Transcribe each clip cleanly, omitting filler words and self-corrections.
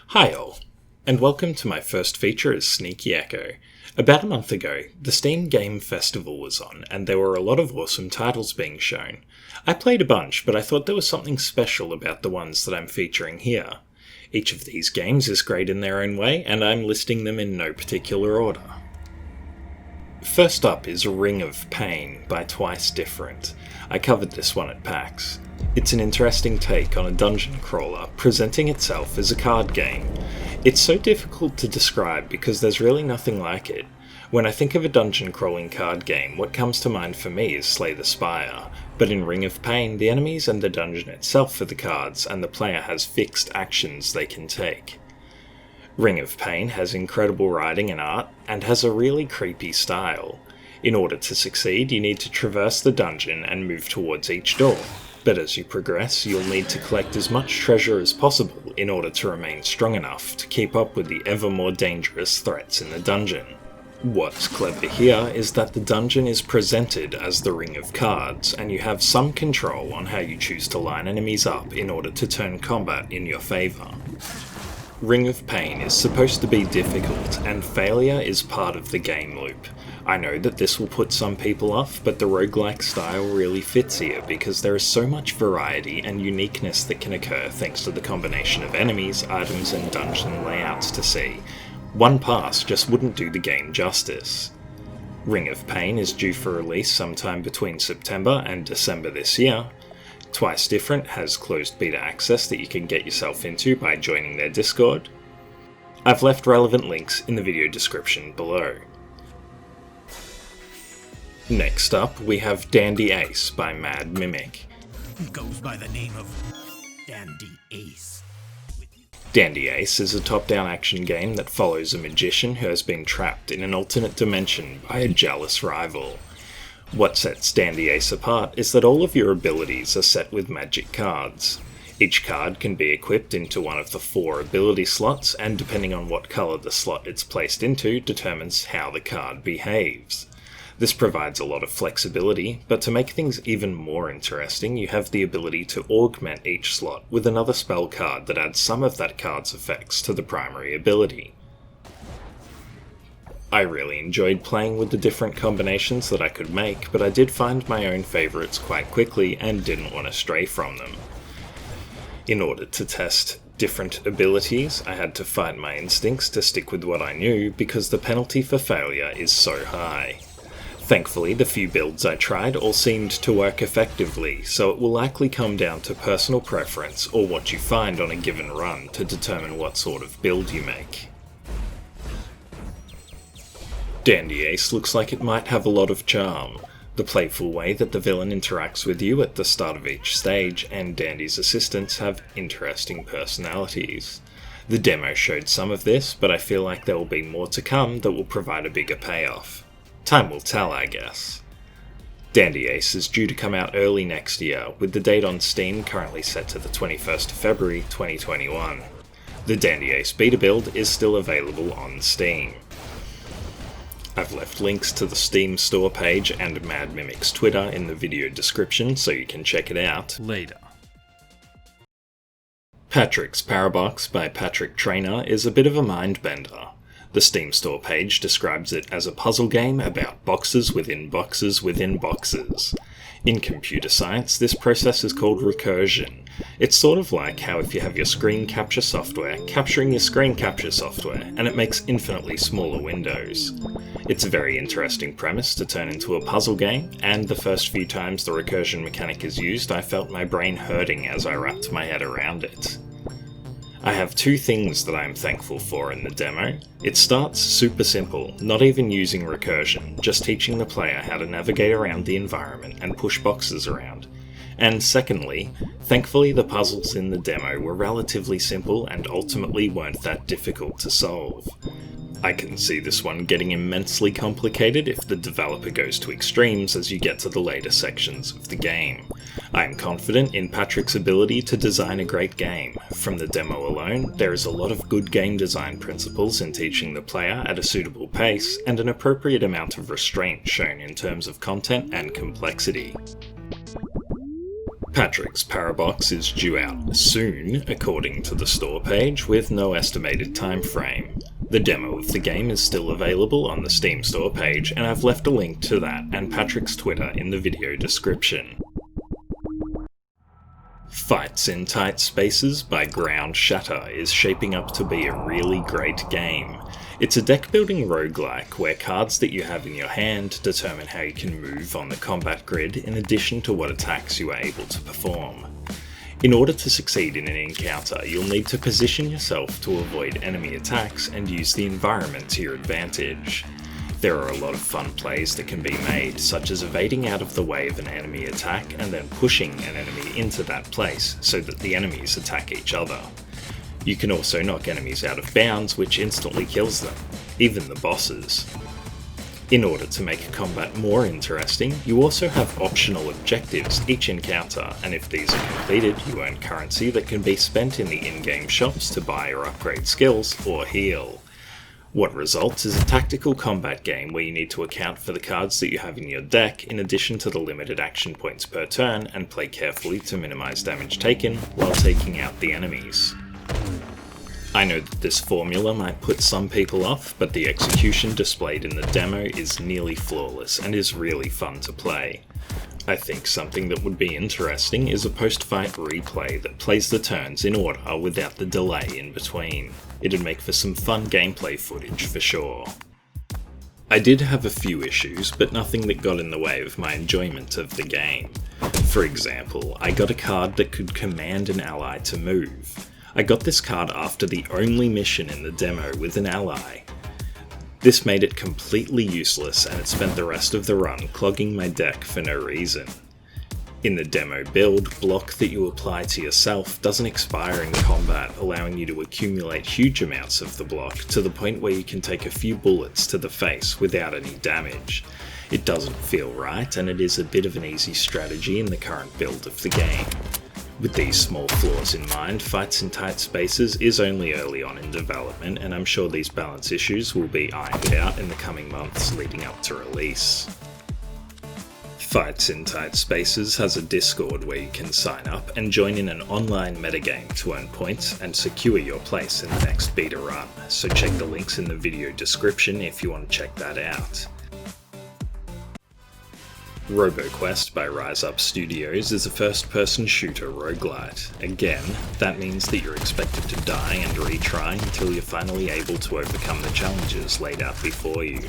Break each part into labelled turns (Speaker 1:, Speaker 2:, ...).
Speaker 1: Hi all, and welcome to my first feature as Sneaky Echo. About a month ago, the Steam Game Festival was on, and there were a lot of awesome titles being shown. I played a bunch, but I thought there was something special about the ones that I'm featuring here. Each of these games is great in their own way, and I'm listing them in no particular order. First up is Ring of Pain by Twice Different. I covered this one at PAX. It's an interesting take on a dungeon crawler, presenting itself as a card game. It's so difficult to describe because there's really nothing like it. When I think of a dungeon crawling card game, what comes to mind for me is Slay the Spire, but in Ring of Pain, the enemies and the dungeon itself are the cards, and the player has fixed actions they can take. Ring of Pain has incredible writing and art, and has a really creepy style. In order to succeed, you need to traverse the dungeon and move towards each door. But as you progress, you'll need to collect as much treasure as possible in order to remain strong enough to keep up with the ever more dangerous threats in the dungeon. What's clever here is that the dungeon is presented as the Ring of Cards, and you have some control on how you choose to line enemies up in order to turn combat in your favour. Ring of Pain is supposed to be difficult, and failure is part of the game loop. I know that this will put some people off, but the roguelike style really fits here because there is so much variety and uniqueness that can occur thanks to the combination of enemies, items and dungeon layouts to see. One pass just wouldn't do the game justice. Ring of Pain is due for release sometime between September and December this year. Twice Different has closed beta access that you can get yourself into by joining their Discord. I've left relevant links in the video description below. Next up, we have Dandy Ace by Mad Mimic.
Speaker 2: Goes by the name of Dandy Ace.
Speaker 1: Dandy Ace is a top-down action game that follows a magician who has been trapped in an alternate dimension by a jealous rival. What sets Dandy Ace apart is that all of your abilities are set with magic cards. Each card can be equipped into one of the 4 ability slots, and depending on what colour the slot it's placed into determines how the card behaves. This provides a lot of flexibility, but to make things even more interesting, you have the ability to augment each slot with another spell card that adds some of that card's effects to the primary ability. I really enjoyed playing with the different combinations that I could make, but I did find my own favourites quite quickly and didn't want to stray from them. In order to test different abilities, I had to fight my instincts to stick with what I knew because the penalty for failure is so high. Thankfully, the few builds I tried all seemed to work effectively, so it will likely come down to personal preference or what you find on a given run to determine what sort of build you make. Dandy Ace looks like it might have a lot of charm. The playful way that the villain interacts with you at the start of each stage and Dandy's assistants have interesting personalities. The demo showed some of this, but I feel like there will be more to come that will provide a bigger payoff. Time will tell, I guess. Dandy Ace is due to come out early next year, with the date on Steam currently set to the 21st of February 2021. The Dandy Ace beta build is still available on Steam. I've left links to the Steam store page and Mad Mimic's Twitter in the video description so you can check it out later. Patrick's PARABOX by Patrick Traynor is a bit of a mind-bender. The Steam store page describes it as a puzzle game about boxes within boxes within boxes. In computer science, this process is called recursion. It's sort of like how if you have your screen capture software capturing your screen capture software, and it makes infinitely smaller windows. It's a very interesting premise to turn into a puzzle game, and the first few times the recursion mechanic is used, I felt my brain hurting as I wrapped my head around it. I have 2 things that I am thankful for in the demo. It starts super simple, not even using recursion, just teaching the player how to navigate around the environment and push boxes around. And secondly, thankfully the puzzles in the demo were relatively simple and ultimately weren't that difficult to solve. I can see this one getting immensely complicated if the developer goes to extremes as you get to the later sections of the game. I am confident in Patrick's ability to design a great game. From the demo alone, there is a lot of good game design principles in teaching the player at a suitable pace, and an appropriate amount of restraint shown in terms of content and complexity. Patrick's PARABOX is due out soon, according to the store page, with no estimated time frame. The demo of the game is still available on the Steam store page, and I've left a link to that and Patrick's Twitter in the video description. Fights in Tight Spaces by Ground Shatter is shaping up to be a really great game. It's a deck-building roguelike where cards that you have in your hand determine how you can move on the combat grid in addition to what attacks you are able to perform. In order to succeed in an encounter, you'll need to position yourself to avoid enemy attacks and use the environment to your advantage. There are a lot of fun plays that can be made, such as evading out of the way of an enemy attack and then pushing an enemy into that place so that the enemies attack each other. You can also knock enemies out of bounds, which instantly kills them, even the bosses. In order to make combat more interesting, you also have optional objectives each encounter, and if these are completed, you earn currency that can be spent in the in-game shops to buy or upgrade skills or heal. What results is a tactical combat game where you need to account for the cards that you have in your deck in addition to the limited action points per turn and play carefully to minimize damage taken while taking out the enemies. I know that this formula might put some people off, but the execution displayed in the demo is nearly flawless and is really fun to play. I think something that would be interesting is a post-fight replay that plays the turns in order without the delay in between. It'd make for some fun gameplay footage for sure. I did have a few issues, but nothing that got in the way of my enjoyment of the game. For example, I got a card that could command an ally to move. I got this card after the only mission in the demo with an ally. This made it completely useless, and it spent the rest of the run clogging my deck for no reason. In the demo build, block that you apply to yourself doesn't expire in combat, allowing you to accumulate huge amounts of the block to the point where you can take a few bullets to the face without any damage. It doesn't feel right, and it is a bit of an easy strategy in the current build of the game. With these small flaws in mind, Fights in Tight Spaces is only early on in development, and I'm sure these balance issues will be ironed out in the coming months leading up to release. Fights in Tight Spaces has a Discord where you can sign up and join in an online metagame to earn points and secure your place in the next beta run, so check the links in the video description if you want to check that out. ROBOQUEST by Rise Up Studios is a first-person shooter roguelite. Again, that means that you're expected to die and retry until you're finally able to overcome the challenges laid out before you.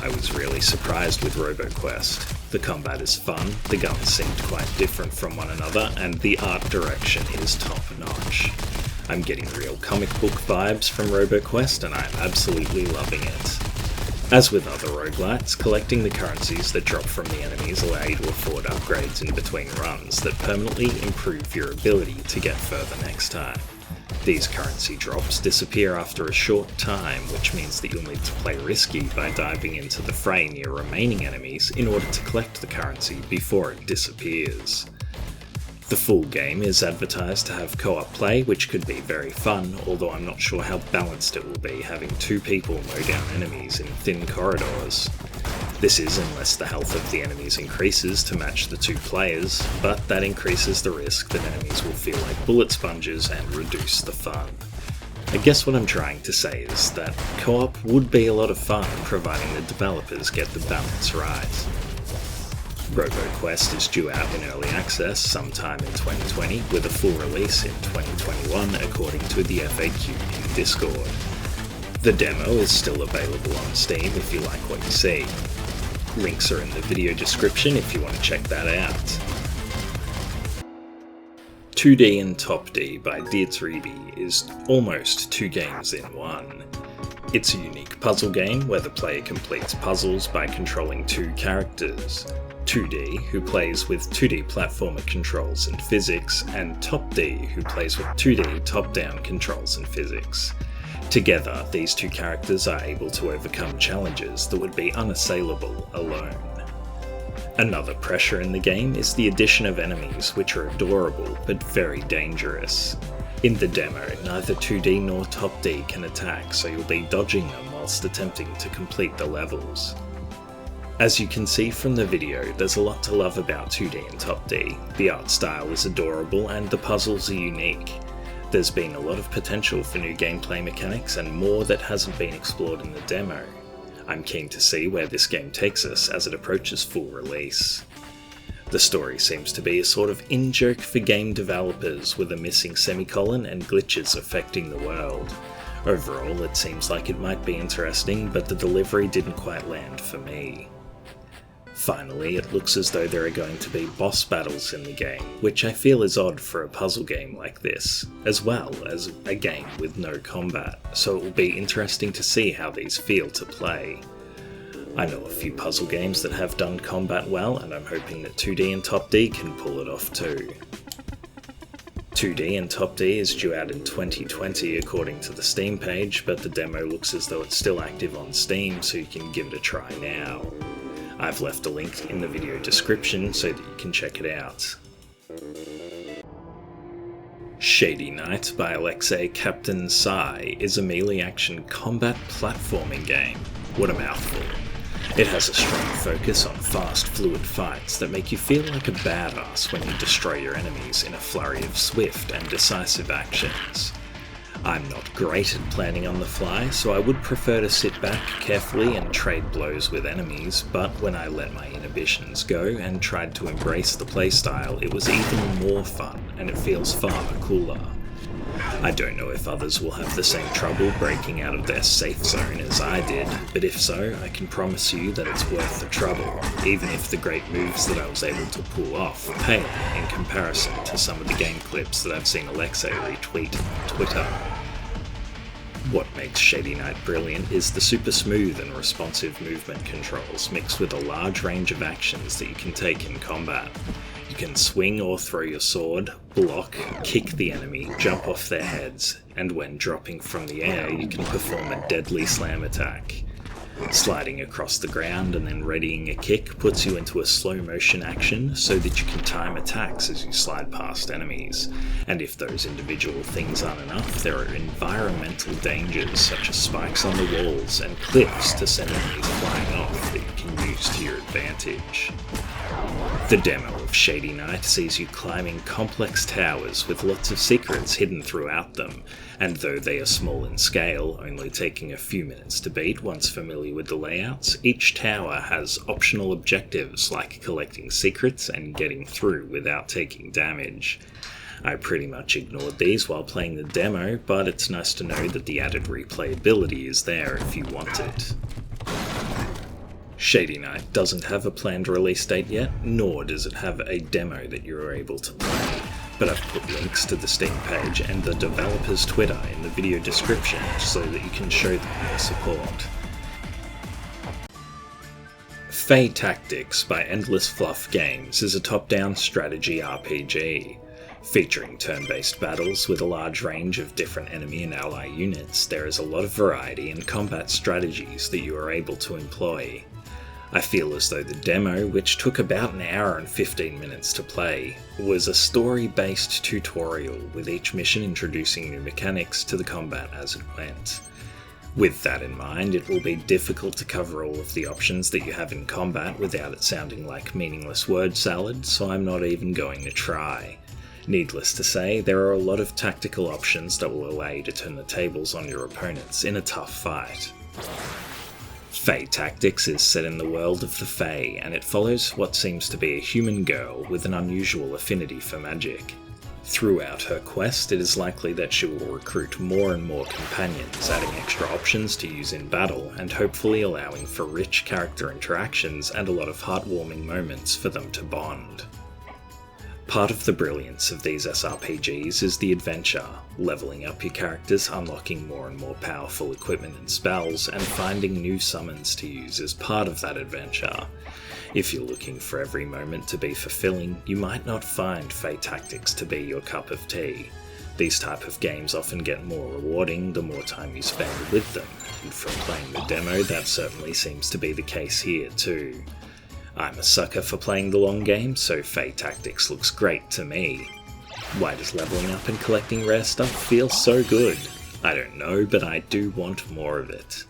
Speaker 1: I was really surprised with ROBOQUEST. The combat is fun, the guns seemed quite different from one another, and the art direction is top-notch. I'm getting real comic book vibes from ROBOQUEST, and I'm absolutely loving it. As with other roguelites, collecting the currencies that drop from the enemies allow you to afford upgrades in between runs that permanently improve your ability to get further next time. These currency drops disappear after a short time, which means that you'll need to play risky by diving into the fray near remaining enemies in order to collect the currency before it disappears. The full game is advertised to have co-op play, which could be very fun, although I'm not sure how balanced it will be having two people mow down enemies in thin corridors. This is unless the health of the enemies increases to match the two players, but that increases the risk that enemies will feel like bullet sponges and reduce the fun. I guess what I'm trying to say is that co-op would be a lot of fun providing the developers get the balance right. ROBOQUEST is due out in early access sometime in 2020 with a full release in 2021 according to the FAQ in Discord. The demo is still available on Steam if you like what you see. Links are in the video description if you want to check that out. TOODEE and TOPDEE by TOPDEE is almost two games in one. It's a unique puzzle game where the player completes puzzles by controlling two characters. TOODEE, who plays with 2D platformer controls and physics, and TOPDEE, who plays with 2D top-down controls and physics. Together, these two characters are able to overcome challenges that would be unassailable alone. Another pressure in the game is the addition of enemies, which are adorable but very dangerous. In the demo, neither 2D nor TOPDEE can attack, so you'll be dodging them whilst attempting to complete the levels. As you can see from the video, there's a lot to love about TOODEE and TOPDEE. The art style is adorable and the puzzles are unique. There's been a lot of potential for new gameplay mechanics and more that hasn't been explored in the demo. I'm keen to see where this game takes us as it approaches full release. The story seems to be a sort of in-joke for game developers with a missing semicolon and glitches affecting the world. Overall, it seems like it might be interesting, but the delivery didn't quite land for me. Finally, it looks as though there are going to be boss battles in the game, which I feel is odd for a puzzle game like this, as well as a game with no combat, so it will be interesting to see how these feel to play. I know a few puzzle games that have done combat well, and I'm hoping that TOODEE and TOPDEE can pull it off too. TOODEE and TOPDEE is due out in 2020 according to the Steam page, but the demo looks as though it's still active on Steam, so you can give it a try now. I've left a link in the video description so that you can check it out. Shady Night by Alexei Captain Sai is a melee action combat platforming game. What a mouthful. It has a strong focus on fast, fluid fights that make you feel like a badass when you destroy your enemies in a flurry of swift and decisive actions. I'm not great at planning on the fly, so I would prefer to sit back carefully and trade blows with enemies, but when I let my inhibitions go and tried to embrace the playstyle, it was even more fun, and it feels far cooler. I don't know if others will have the same trouble breaking out of their safe zone as I did, but if so, I can promise you that it's worth the trouble, even if the great moves that I was able to pull off pale in comparison to some of the game clips that I've seen Alexei retweet on Twitter. What makes Shady Night brilliant is the super smooth and responsive movement controls mixed with a large range of actions that you can take in combat. You can swing or throw your sword, block, kick the enemy, jump off their heads, and when dropping from the air you can perform a deadly slam attack. Sliding across the ground and then readying a kick puts you into a slow motion action so that you can time attacks as you slide past enemies. And if those individual things aren't enough, there are environmental dangers such as spikes on the walls and cliffs to send enemies flying off that you can use to your advantage. The demo of Shady Night sees you climbing complex towers with lots of secrets hidden throughout them, and though they are small in scale, only taking a few minutes to beat once familiar with the layouts, each tower has optional objectives like collecting secrets and getting through without taking damage. I pretty much ignored these while playing the demo, but it's nice to know that the added replayability is there if you want it. Shady Night doesn't have a planned release date yet, nor does it have a demo that you are able to play, but I've put links to the Steam page and the developer's Twitter in the video description so that you can show them your support. Fae Tactics by Endless Fluff Games is a top-down strategy RPG. Featuring turn-based battles with a large range of different enemy and ally units, there is a lot of variety and combat strategies that you are able to employ. I feel as though the demo, which took about an hour and 15 minutes to play, was a story-based tutorial with each mission introducing new mechanics to the combat as it went. With that in mind, it will be difficult to cover all of the options that you have in combat without it sounding like meaningless word salad, so I'm not even going to try. Needless to say, there are a lot of tactical options that will allow you to turn the tables on your opponents in a tough fight. Fae Tactics is set in the world of the Fae, and it follows what seems to be a human girl with an unusual affinity for magic. Throughout her quest, it is likely that she will recruit more and more companions, adding extra options to use in battle, and hopefully allowing for rich character interactions and a lot of heartwarming moments for them to bond. Part of the brilliance of these SRPGs is the adventure, leveling up your characters, unlocking more and more powerful equipment and spells, and finding new summons to use as part of that adventure. If you're looking for every moment to be fulfilling, you might not find Fae Tactics to be your cup of tea. These type of games often get more rewarding the more time you spend with them, and from playing the demo that certainly seems to be the case here too. I'm a sucker for playing the long game, so Fae Tactics looks great to me. Why does leveling up and collecting rare stuff feel so good? I don't know, but I do want more of it.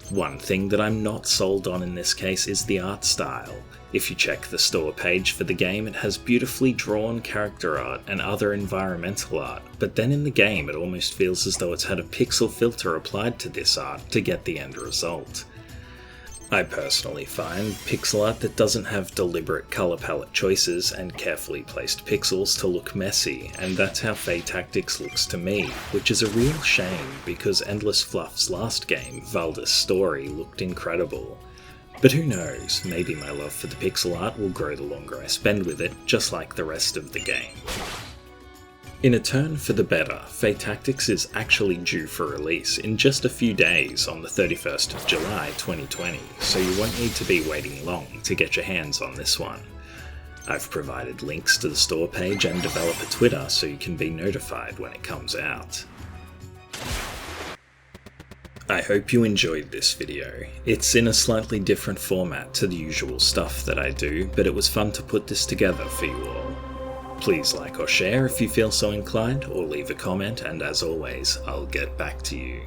Speaker 1: One thing that I'm not sold on in this case is the art style. If you check the store page for the game, it has beautifully drawn character art and other environmental art, but then in the game it almost feels as though it's had a pixel filter applied to this art to get the end result. I personally find pixel art that doesn't have deliberate colour palette choices and carefully placed pixels to look messy, and that's how Fae Tactics looks to me, which is a real shame because Endless Fluff's last game, Valda's Story, looked incredible. But who knows, maybe my love for the pixel art will grow the longer I spend with it, just like the rest of the game. In a turn for the better, Fae Tactics is actually due for release in just a few days on the 31st of July 2020, so you won't need to be waiting long to get your hands on this one. I've provided links to the store page and developer Twitter so you can be notified when it comes out. I hope you enjoyed this video. It's in a slightly different format to the usual stuff that I do, but it was fun to put this together for you all. Please like or share if you feel so inclined, or leave a comment, and as always, I'll get back to you.